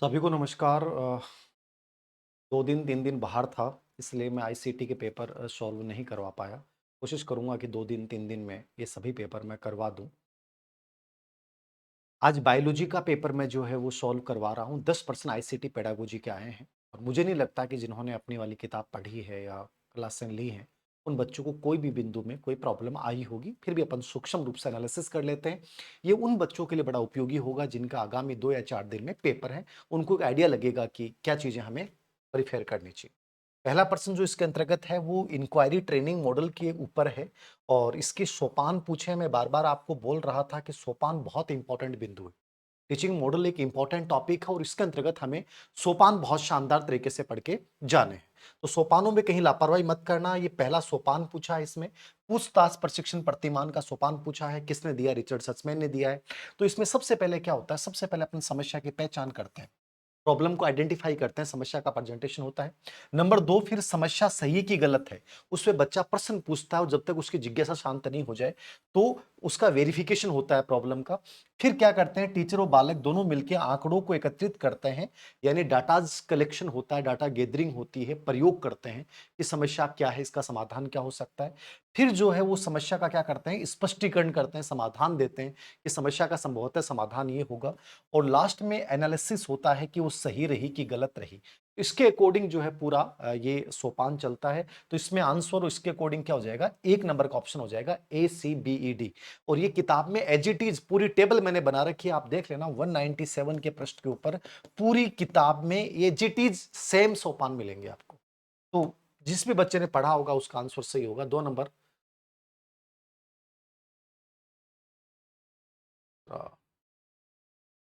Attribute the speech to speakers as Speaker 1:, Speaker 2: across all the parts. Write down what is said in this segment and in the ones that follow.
Speaker 1: सभी को नमस्कार। 2 दिन 3 दिन बाहर था, इसलिए मैं आईसीटी के पेपर सॉल्व नहीं करवा पाया। कोशिश करूँगा कि 2 दिन 3 दिन में ये सभी पेपर मैं करवा दूँ। आज बायोलॉजी का पेपर मैं जो है वो सॉल्व करवा रहा हूँ। 10% आईसीटी पेडागोजी के आए हैं और मुझे नहीं लगता कि जिन्होंने अपनी वाली किताब पढ़ी है या क्लासें ली हैं, उन बच्चों को कोई भी बिंदु में कोई प्रॉब्लम आई होगी। फिर भी अपन सूक्ष्म रूप से एनालिसिस कर लेते हैं। ये उन बच्चों के लिए बड़ा उपयोगी होगा जिनका आगामी 2 या 4 दिन में पेपर है। उनको एक आइडिया लगेगा कि क्या चीज़ें हमें प्रिफेयर करनी चाहिए। पहला प्रश्न जो इसके अंतर्गत है वो इंक्वायरी ट्रेनिंग मॉडल के ऊपर है और इसके सोपान पूछे। मैं बार-बार आपको बोल रहा था कि सोपान बहुत इंपॉर्टेंट बिंदु है। टीचिंग मॉडल एक इंपॉर्टेंट टॉपिक है और इसके अंतर्गत हमें सोपान बहुत शानदार तरीके से पढ़ के जाने हैं। तो सोपानों में कहीं लापरवाही मत करना। ये पहला सोपान पूछा है इसमें। पूछताछ प्रशिक्षण प्रतिमान का सोपान पूछा है। किसने दिया? रिचर्ड सचमैन ने दिया है। तो इसमें सबसे पहले क्या होता है? सबसे पहले अपन समस्या की पहचान करते हैं। प्रॉब्लम को आइडेंटिफाई करते हैं, समस्या का प्रेजेंटेशन होता है। नंबर 2 फिर समस्या सही है कि गलत है, उस पे बच्चा प्रश्न पूछता है और जब तक उसकी जिज्ञासा शांत नहीं हो जाए, तो उसका वेरिफिकेशन होता है प्रॉब्लम का। फिर क्या करते हैं टीचर और बालक दोनों मिलके आंकड़ों को एकत्रित करते हैं, यानी डाटाज़ कलेक्शन होता है, डाटा गैदरिंग होती है, प्रयोग करते हैं कि समस्या क्या है, इसका समाधान क्या हो सकता है। फिर जो है वो समस्या का क्या करते हैं स्पष्टीकरण करते हैं, समाधान देते हैं कि समस्या का संभवतः समाधान ये होगा। और लास्ट में एनालिसिस होता है कि वो सही रही कि गलत रही। इसके अकॉर्डिंग जो है पूरा ये सोपान चलता है। तो इसमें आंसर और इसके अकॉर्डिंग क्या हो जाएगा? 1 नंबर का ऑप्शन हो जाएगा ACBED। और ये किताब में एज इट इज पूरी टेबल मैंने बना रखी है, आप देख लेना 197 के पृष्ठ के ऊपर पूरी किताब में एज इट इज सेम सोपान मिलेंगे आपको। तो जिस भी बच्चे ने पढ़ा होगा उसका आंसर सही होगा। 2 नंबर। अ,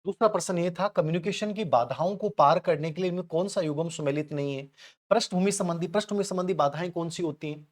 Speaker 1: दूसरा प्रश्न ये था कम्युनिकेशन की बाधाओं को पार करने के लिए इनमें कौन सा युग्म सुमेलित नहीं है? पृष्ठभूमि संबंधी बाधाएं कौन सी होती हैं?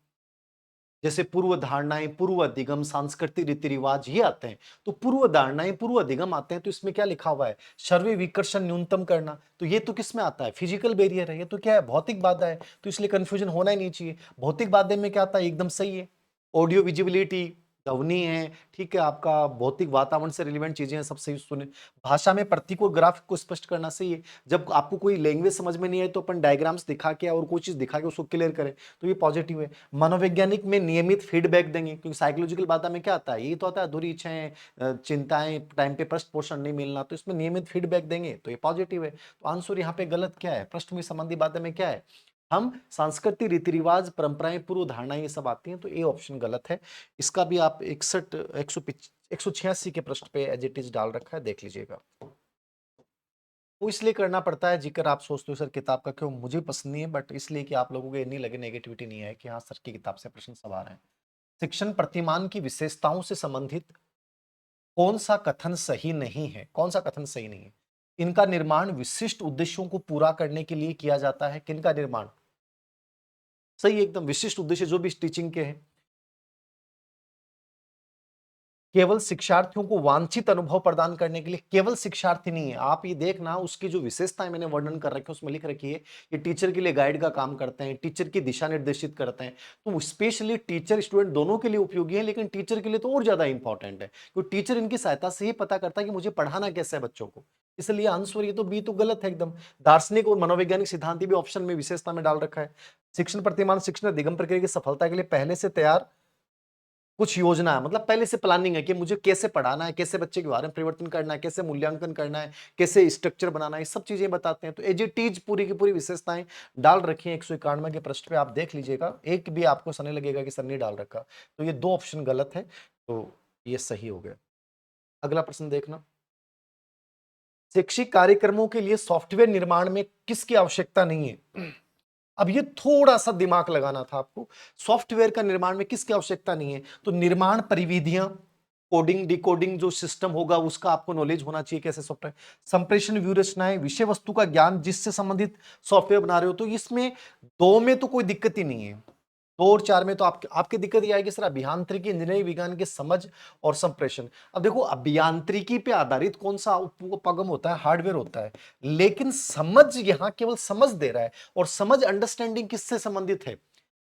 Speaker 1: जैसे पूर्व धारणाएं, पूर्व अधिगम, सांस्कृतिक रीति रिवाज ये आते हैं। तो पूर्व धारणाएं, पूर्व अधिगम आते हैं तो इसमें क्या लिखा हुआ है? सर्वे विकर्षण न्यूनतम करना। तो ये तो किस में आता है? फिजिकल बैरियर है। ये तो क्या है? भौतिक बाधा है। तो इसलिए कंफ्यूजन होना ही नहीं चाहिए। भौतिक बाधे में क्या आता है? एकदम सही है। ऑडियो विजिबिलिटी, ध्वनि है, ठीक है, आपका भौतिक वातावरण से रिलेवेंट चीजें हैं, सब सही सुने। भाषा में प्रतीक और ग्राफ को स्पष्ट करना सही है। जब आपको कोई लैंग्वेज समझ में नहीं आए तो अपन डायग्राम्स दिखा के और कोई चीज दिखा के उसको क्लियर करें, तो ये पॉजिटिव है। मनोवैज्ञानिक में नियमित फीडबैक देंगे, क्योंकि साइकोलॉजिकल बाधा में क्या आता है? ये तो आता है अधूरी इच्छाएं, चिंताएं, टाइम पे पृष्ठ पोषण नहीं मिलना, तो इसमें नियमित फीडबैक देंगे तो ये पॉजिटिव है। तो आंसर यहाँ पे गलत क्या है? पृष्ठभूमि संबंधी बाधा में क्या है? हम सांस्कृतिक रीति रिवाज, परंपराएं, पूर्व धारणाएं ये सब आती हैं, तो ए ऑप्शन गलत है। इसका भी आप 61 186 के पृष्ठ पे एज इट इज डाल रखा है, देख लीजिएगा। वो इसलिए करना पड़ता है जिक्र, आप सोचते हो सर किताब का क्यों? मुझे पसंद नहीं है, बट इसलिए कि आप लोगों को ये नहीं लगे, नेगेटिविटी नहीं है कि हाँ सर की किताब से प्रश्न सवार हैं। शिक्षण प्रतिमान की विशेषताओं से संबंधित कौन सा कथन सही नहीं है? कौन सा कथन सही नहीं है? इनका निर्माण विशिष्ट उद्देश्यों को पूरा करने के लिए किया जाता है। किनका निर्माण? सही है एकदम, विशिष्ट उद्देश्य जो भी इस टीचिंग के हैं। केवल शिक्षार्थियों को वांछित अनुभव प्रदान करने के लिए, केवल शिक्षार्थी नहीं है। आप ये देखना उसकी जो विशेषताएं मैंने वर्णन कर रखी है उसमें लिख रखी है, ये टीचर के लिए गाइड का काम करते हैं, टीचर की दिशा निर्देशित करते हैं। तो स्पेशली टीचर स्टूडेंट दोनों के लिए उपयोगी है, लेकिन टीचर के लिए तो और ज्यादा इंपॉर्टेंट है, क्योंकि टीचर इनकी सहायता से ही पता करता है कि मुझे पढ़ाना कैसे है बच्चों को। इसलिए आंसर ये तो बी तो गलत है एकदम। दार्शनिक और मनोवैज्ञानिक सिद्धांत भी ऑप्शन में विशेषता में डाल रखा है। शिक्षण प्रतिमान शिक्षण निगम प्रक्रिया की सफलता के लिए पहले से तैयार कुछ योजना है, मतलब पहले से प्लानिंग है कि मुझे कैसे पढ़ाना है, कैसे बच्चे के बारे में परिवर्तन करना है, कैसे मूल्यांकन करना है, कैसे स्ट्रक्चर बनाना है, ये सब चीजें बताते हैं। तो एज इट इज पूरी की पूरी विशेषताएं डाल रखी हैं 191 के पृष्ठ पे, आप देख लीजिएगा। एक भी आपको सने लगेगा कि सर नहीं डाल रखा, तो ये 2 ऑप्शन गलत है, तो ये सही हो गया। अगला प्रश्न देखना, शैक्षिक कार्यक्रमों के लिए सॉफ्टवेयर निर्माण में किसकी आवश्यकता नहीं है? अब ये थोड़ा-सा दिमाग लगाना था आपको। सॉफ्टवेयर का निर्माण में किसकी आवश्यकता नहीं है? तो निर्माण परिविधियाँ, कोडिंग, डिकोडिंग जो सिस्टम होगा उसका आपको नॉलेज होना चाहिए, कैसे सॉफ्टवेयर, संप्रेषण व्यू रचनाएँ, विषय वस्तु का ज्ञान जिससे संबंधित सॉफ्टवेयर बना रहे हो, तो इसमें 2 में तो कोई दिक्कत ही नहीं है। 2 और 4 में तो आपकी आपकी दिक्कत ये आएगी सर अभियांत्रिकी, इंजीनियरिंग विज्ञान की समझ और संप्रेषण। अब देखो अभियांत्रिकी पे आधारित कौन-सा उपगम होता है? हार्डवेयर होता है। लेकिन समझ यहाँ केवल समझ दे रहा है, और समझ अंडरस्टैंडिंग किससे संबंधित है?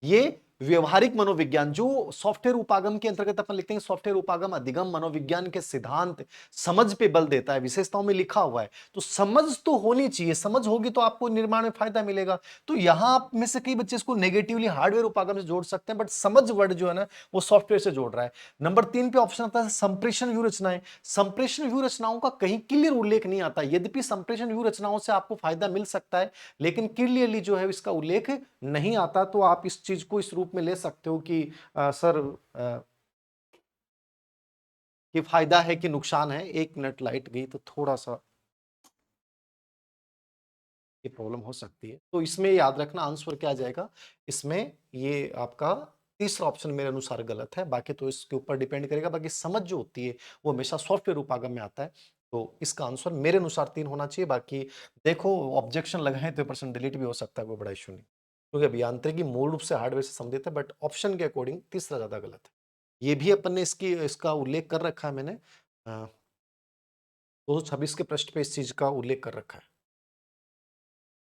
Speaker 1: ये व्यवहारिक मनोविज्ञान जो सॉफ्टवेयर उपागम के अंतर्गत अपन लिखते हैं, सॉफ्टवेयर उपागम अधिगम मनोविज्ञान के सिद्धांत समझ पे बल देता है, विशेषताओं में लिखा हुआ है। तो समझ तो होनी चाहिए, समझ होगी तो आपको निर्माण में फायदा मिलेगा। तो यहां आप में से कई बच्चे इसको नेगेटिवली हार्डवेयर उपागम से जोड़ सकते हैं, बट समझ वर्ड जो है ना वो सॉफ्टवेयर से जोड़ रहा है। नंबर 3 पे ऑप्शन आता है संप्रेषण व्यू रचनाएं। संप्रेषण व्यू रचनाओं का कहीं क्लियर उल्लेख नहीं आता, यद्यपि संप्रेषण व्यू रचनाओं से आपको फायदा मिल सकता है, लेकिन क्लियरली जो है इसका उल्लेख नहीं आता। तो आप इस चीज को इस रूप में ले सकते हो कि सर कि फायदा है कि नुकसान है। 1 मिनट लाइट गई तो थोड़ा सा ये प्रॉब्लम हो सकती है। तो इसमें याद रखना आंसर क्या आ जाएगा, इसमें ये आपका तीसरा ऑप्शन मेरे अनुसार गलत है। बाकी तो इसके ऊपर डिपेंड करेगा, बाकी समझ जो होती है वो हमेशा सॉफ्टवेयर उपागम में आता है। तो इसका आंसर मेरे अनुसार 3 होना चाहिए। बाकी देखो ऑब्जेक्शन लगाए तो परसेंट डिलीट भी हो सकता है, कोई बड़ा इश्यू नहीं, क्योंकि अभियांत्रिकी मूल रूप से हार्डवेयर से संबंधित है। बट ऑप्शन के अकॉर्डिंग तीसरा ज्यादा गलत है। ये भी अपन ने इसका उल्लेख कर रखा है मैंने, 226 के पृष्ठ पे इस चीज का उल्लेख कर रखा है।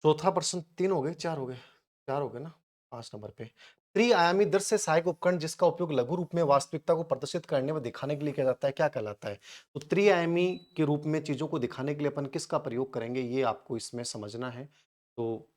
Speaker 1: चौथा प्रश्न 3 हो गए, 4 हो गए, 4 हो गए ना, 5 नंबर पे। त्रिआयामी दृश्य से सहायक उपकरण जिसका उपयोग लघु रूप में वास्तविकता को प्रदर्शित करने व दिखाने के लिए किया जाता है, क्या कहलाता है? तो त्रिआयामी के रूप में चीजों को दिखाने के लिए अपन किसका प्रयोग करेंगे, ये आपको इसमें समझना है। तो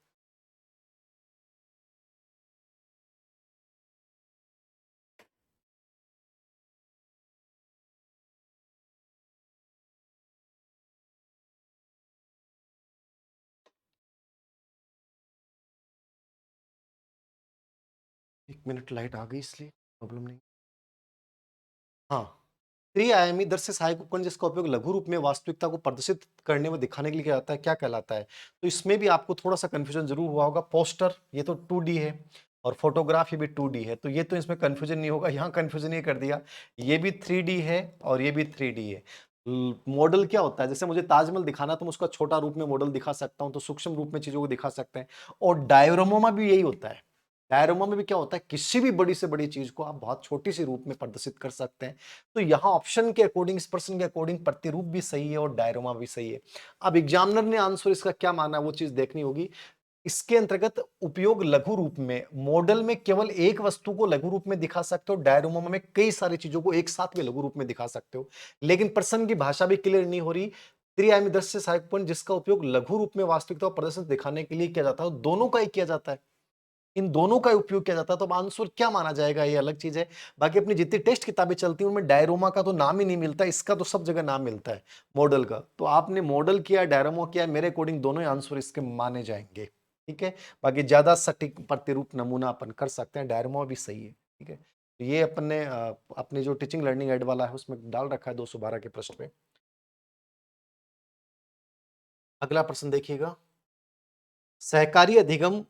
Speaker 1: 1 मिनट लाइट आ गई इसलिए प्रॉब्लम नहीं। हाँ, त्रिआयामी दृश्य सहायक उपकरण जिसका उपयोग लघु रूप में वास्तविकता को प्रदर्शित करने व दिखाने के लिए किया जाता है, क्या कहलाता है? तो इसमें भी आपको थोड़ा-सा कन्फ्यूजन ज़रूर हुआ होगा। पोस्टर ये तो 2D है और फोटोग्राफ ये भी 2D है, तो ये तो इसमें कन्फ्यूजन नहीं होगा। यहाँ कन्फ्यूजन ये कर दिया, ये भी 3D है और ये भी 3D है। मॉडल क्या होता है? जैसे मुझे ताजमहल दिखाना तो मैं उसका छोटा रूप में मॉडल दिखा सकता हूँ, तो सूक्ष्म रूप में चीज़ों को दिखा सकते हैं। और डायरोमोमा भी यही होता है। डायरोमा में भी क्या होता है, किसी भी बड़ी से बड़ी चीज़ को आप बहुत छोटी सी रूप में प्रदर्शित कर सकते हैं। तो यहाँ ऑप्शन के अकॉर्डिंग, इस प्रश्न के अकॉर्डिंग प्रतिरूप भी सही है और डायरोमा भी सही है। अब एग्जामिनर ने आंसर इसका क्या माना है वो चीज देखनी होगी। इसके अंतर्गत उपयोग लघु रूप में, मॉडल में केवल एक वस्तु को लघु रूप में दिखा सकते हो, डायरोमा में कई सारी चीजों को एक साथ में लघु रूप में दिखा सकते हो। लेकिन प्रश्न की भाषा भी क्लियर नहीं हो रही। त्रिआयामी दृश्य सहायक उपकरण जिसका उपयोग लघु रूप में वास्तविकता और प्रदर्शन दिखाने के लिए किया जाता है, दोनों का ही किया जाता है। इन दोनों का उपयोग किया जाता है, तो अब आंसर क्या माना जाएगा ये अलग चीज है। बाकी अपनी जितनी टेस्ट किताबें चलती हैं उनमें डायरोमा का तो नाम ही नहीं मिलता, इसका तो सब जगह नाम मिलता है मॉडल का। तो आपने मॉडल किया, डायरोमा किया, मेरे अकॉर्डिंग दोनों ही आंसर इसके माने जाएंगे। ठीक है, बाकी ज्यादा सटीक प्रतिरूप नमूना अपन कर सकते हैं, डायरोमा भी सही है। ठीक है, तो ये अपन ने अपने जो टीचिंग लर्निंग एड वाला है उसमें डाल रखा है 212 के पृष्ठ पे। अगला प्रश्न देखिएगा, सहकारी अधिगम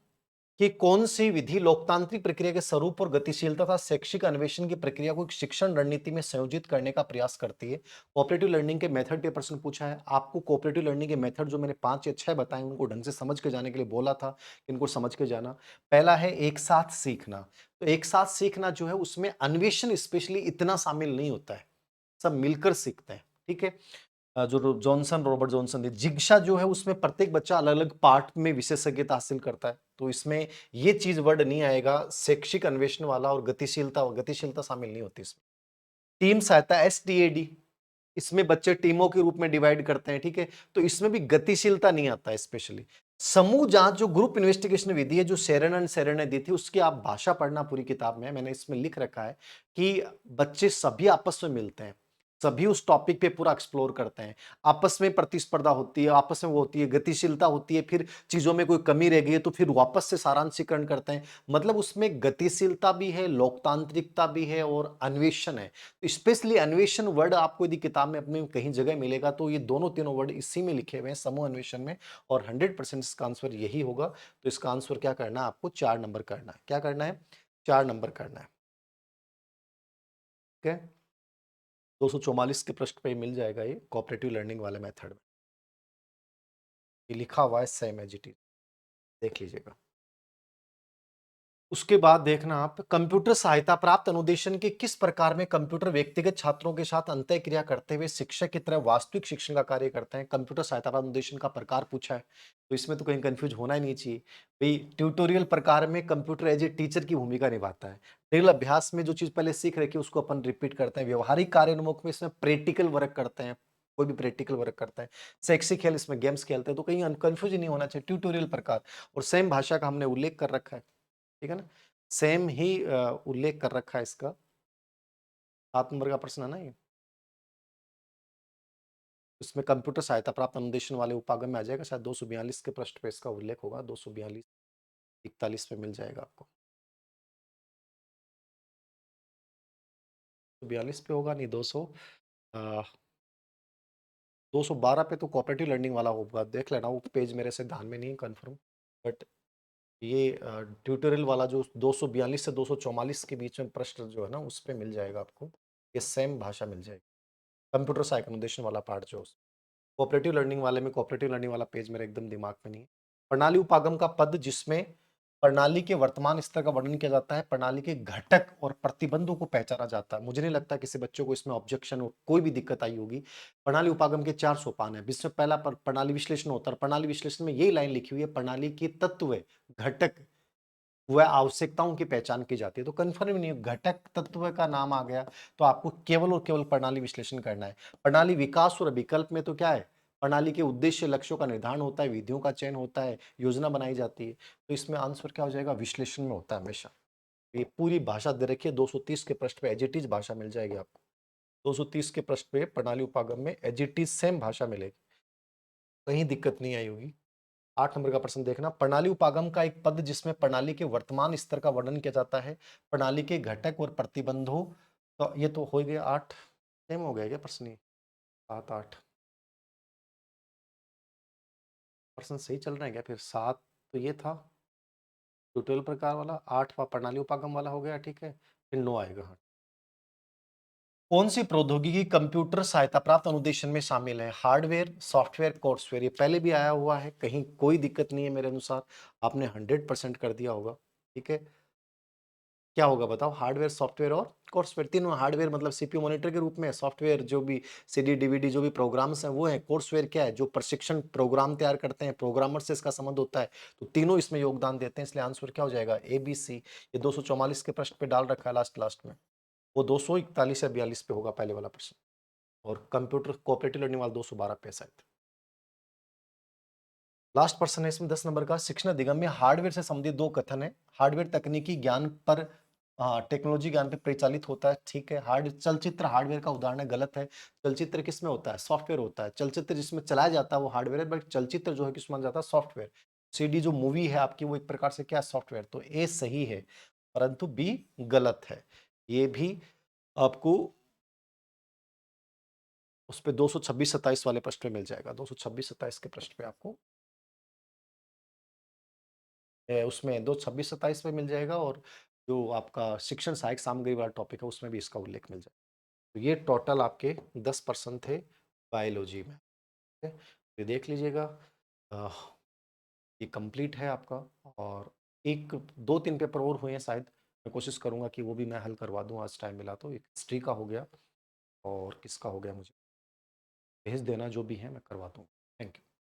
Speaker 1: कि कौन सी विधि लोकतांत्रिक प्रक्रिया के स्वरूप और गतिशीलता तथा शैक्षिक अन्वेषण की प्रक्रिया को एक शिक्षण रणनीति में संयोजित करने का प्रयास करती है? कोऑपरेटिव लर्निंग के मेथड पे प्रश्न पूछा है आपको। कोऑपरेटिव लर्निंग के मेथड जो मैंने 5 या 6 बताए उनको ढंग से समझ के जाने के लिए बोला था, इनको समझ के जाना। पहला है एक साथ सीखना। तो एक साथ सीखना जो है उसमें अन्वेषण स्पेशली इतना शामिल नहीं होता है, सब मिलकर सीखते हैं। ठीक है, जो जॉनसन, रॉबर्ट जॉनसन, जिग्शा जो है उसमें प्रत्येक बच्चा अलग अलग पार्ट में विशेषज्ञता हासिल करता है। तो इसमें ये चीज वर्ड नहीं आएगा शैक्षिक अन्वेषण वाला, और गतिशीलता, गतिशीलता शामिल नहीं होती इसमें। टीम सहायता STAD, इसमें बच्चे टीमों के रूप में डिवाइड करते हैं। ठीक है, तो इसमें भी गतिशीलता नहीं आता है स्पेशली। समूह जांच जो ग्रुप इन्वेस्टिगेशन विधि है जो सेरेन एंड सेरेन ने दी थी, उसकी आप भाषा पढ़ना पूरी किताब में, मैंने इसमें लिख रखा है कि बच्चे सभी आपस में मिलते हैं, सभी उस टॉपिक पे पूरा एक्सप्लोर करते हैं, आपस में प्रतिस्पर्धा होती है, आपस में वो होती है, गतिशीलता होती है, फिर चीजों में कोई कमी रह गई है तो फिर वापस से सारांशीकरण करते हैं। मतलब उसमें गतिशीलता भी है, लोकतांत्रिकता भी है और अन्वेषण है। स्पेशली अन्वेषण वर्ड आपको यदि किताब में अपने कहीं जगह मिलेगा तो ये दोनों तीनों वर्ड इसी में लिखे हुए हैं, समूह अन्वेषण में, और 100% इसका आंसर यही होगा। तो इसका आंसर क्या करना है आपको, 4 नंबर करना है। क्या करना है, 4 नंबर करना है। ठीक है, 244 के पृष्ठ पे मिल जाएगा ये कोऑपरेटिव लर्निंग वाले मेथड में, ये लिखा हुआ है सेम एज इट इज, देख लीजिएगा। उसके बाद देखना आप कंप्यूटर सहायता प्राप्त अनुदेशन के किस प्रकार में कंप्यूटर व्यक्तिगत छात्रों के साथ अंतःक्रिया करते हुए शिक्षक की तरह वास्तविक शिक्षण का कार्य करते हैं। कंप्यूटर सहायता प्राप्त अनुदेशन का प्रकार पूछा है, तो इसमें तो कहीं कंफ्यूज होना ही नहीं चाहिए। भाई ट्यूटोरियल प्रकार में कंप्यूटर एज ए टीचर की भूमिका निभाता है। ड्रिल अभ्यास में जो चीज पहले सीख रखी है उसको अपन रिपीट करते हैं। व्यवहारिक कार्योन्मुख में इसमें प्रैक्टिकल वर्क करते हैं, कोई भी प्रैक्टिकल वर्क करता है। शैक्षिक खेल इसमें गेम्स खेलते हैं, तो कहीं कंफ्यूज नहीं होना चाहिए। ट्यूटोरियल प्रकार और सेम भाषा का हमने उल्लेख कर रखा है, ठीक है ना। सेम ही उल्लेख कर रखा है इसका। 7 नंबर का प्रश्न है ना ये। इसमें कंप्यूटर सहायता प्राप्त अनुदेशन वाले उपागम में आ जाएगा, शायद 242 के पृष्ठ पे इसका उल्लेख होगा। 242 41 पे मिल जाएगा आपको। 42 पे होगा नहीं, 212 पे तो कोऑपरेटिव लर्निंग वाला होगा, देख लेना। वो पेज मेरे से ध्यान में नहीं है कंफर्म, बट ये ट्यूटोरियल वाला जो 242 से 244 के बीच में प्रश्न जो है ना, उस पे मिल जाएगा आपको। ये सेम भाषा मिल जाएगी। कंप्यूटर सहायक अनुदेशन वाला पार्ट जो कोऑपरेटिव लर्निंग वाले में, कोऑपरेटिव लर्निंग वाला पेज मेरे एकदम दिमाग में नहीं है। प्रणाली उपागम का पद जिसमें प्रणाली के वर्तमान स्तर का वर्णन किया जाता है, प्रणाली के घटक और प्रतिबंधों को पहचाना जाता है। मुझे नहीं लगता किसी बच्चों को इसमें ऑब्जेक्शन और कोई भी दिक्कत आई होगी। प्रणाली उपागम के 4 सोपान है, जिसमें पहला प्रणाली विश्लेषण होता है। प्रणाली विश्लेषण में यही लाइन लिखी हुई है, प्रणाली के तत्व घटक वह आवश्यकताओं की पहचान की जाती है। तो कंफर्म नहीं, घटक तत्व का नाम आ गया, तो आपको केवल और केवल प्रणाली विश्लेषण करना है। प्रणाली विकास और विकल्प में तो क्या है, प्रणाली के उद्देश्य लक्ष्यों का निर्धारण होता है, विधियों का चयन होता है, योजना बनाई जाती है। तो इसमें आंसर क्या हो जाएगा, विश्लेषण में होता है हमेशा। ये पूरी भाषा दे रखी है, 230 के पृष्ठ पे एज इट इज भाषा मिल जाएगी आपको। 230 के पृष्ठ पे प्रणाली उपागम में एज इट इज सेम भाषा मिलेगी, कहीं दिक्कत नहीं आई होगी। 8 नंबर का प्रश्न देखना, प्रणाली उपागम का एक पद जिसमें प्रणाली के वर्तमान स्तर का वर्णन किया जाता है, प्रणाली के घटक और प्रतिबंधों। तो ये तो हो गया 8, सेम हो गया क्या प्रश्न ये? 7 8 प्रश्न सही चल रहे हैं क्या? फिर 7 तो ये था ट्यूटोरियल प्रकार वाला, 8 प्रणाली उपागम वाला हो गया, ठीक है। फिर 9 आएगा। हाँ, कौन सी प्रौद्योगिकी कंप्यूटर सहायता प्राप्त अनुदेशन में शामिल है? Hardware, software, courseware. ये पहले भी आया हुआ है, कहीं कोई दिक्कत नहीं है मेरे अनुसार। आपने 100% कर दिया होगा, ठीक है। क्या होगा बताओ? हार्डवेयर, सॉफ्टवेयर और कोर्सवेयर, तीनों। हार्डवेयर मतलब सीपीयू मॉनिटर के रूप में, सॉफ्टवेयर जो भी सीडी डीवीडी जो भी प्रोग्राम्स हैं वो है, कोर्सवेयर क्या है, जो प्रशिक्षण प्रोग्राम तैयार करते हैं, प्रोग्रामर से इसका संबंध होता है। तो तीनों इसमें योगदान देते हैं, इसलिए आंसर क्या हो जाएगा, ए बी सी। ये 244 के प्रश्न पे डाल रखा है लास्ट लास्ट में, वो 241 या 42 पे होगा पहले वाला प्रश्न। और कंप्यूटर कोऑपरेटिव लर्निंग वाला 212 पे शायद। लास्ट प्रश्न है इसमें 10 नंबर का, शिक्षण अधिगम में हार्डवेयर से संबंधित दो कथन है। हार्डवेयर तकनीकी ज्ञान पर, टेक्नोलॉजी ज्ञान पे परिचालित होता है, ठीक है। चलचित्र हार्डवेयर का उदाहरण है, गलत है। चलचित्र किसमें होता है, सॉफ्टवेयर होता है। चलचित्र जिसमें चलाया जाता है वो हार्डवेयर है, बट चलचित्र जो है किस माना जाता है, सॉफ्टवेयर। सीडी जो मूवी है आपकी, वो एक प्रकार से क्या, सॉफ्टवेयर। तो ए सही है, परंतु बी गलत है। ये भी आपको उस पे 226-27 वाले प्रश्न पे मिल जाएगा। 226-27 के प्रश्न पे आपको उसमें 226-27 में मिल जाएगा, और जो आपका शिक्षण सहायक सामग्री वाला टॉपिक है उसमें भी इसका उल्लेख मिल जाएगा। तो ये टोटल आपके 10% थे बायोलॉजी में, ठीक है। ये देख लीजिएगा, अ, ये कंप्लीट है आपका। और एक 2-3 पेपर और हुए हैं शायद, मैं कोशिश करूंगा कि वो भी मैं हल करवा दूं, आज टाइम मिला तो। एक हिस्ट्री का हो गया, और किसका हो गया मुझे भेज देना, जो भी है मैं करवा दूँ। Thank you.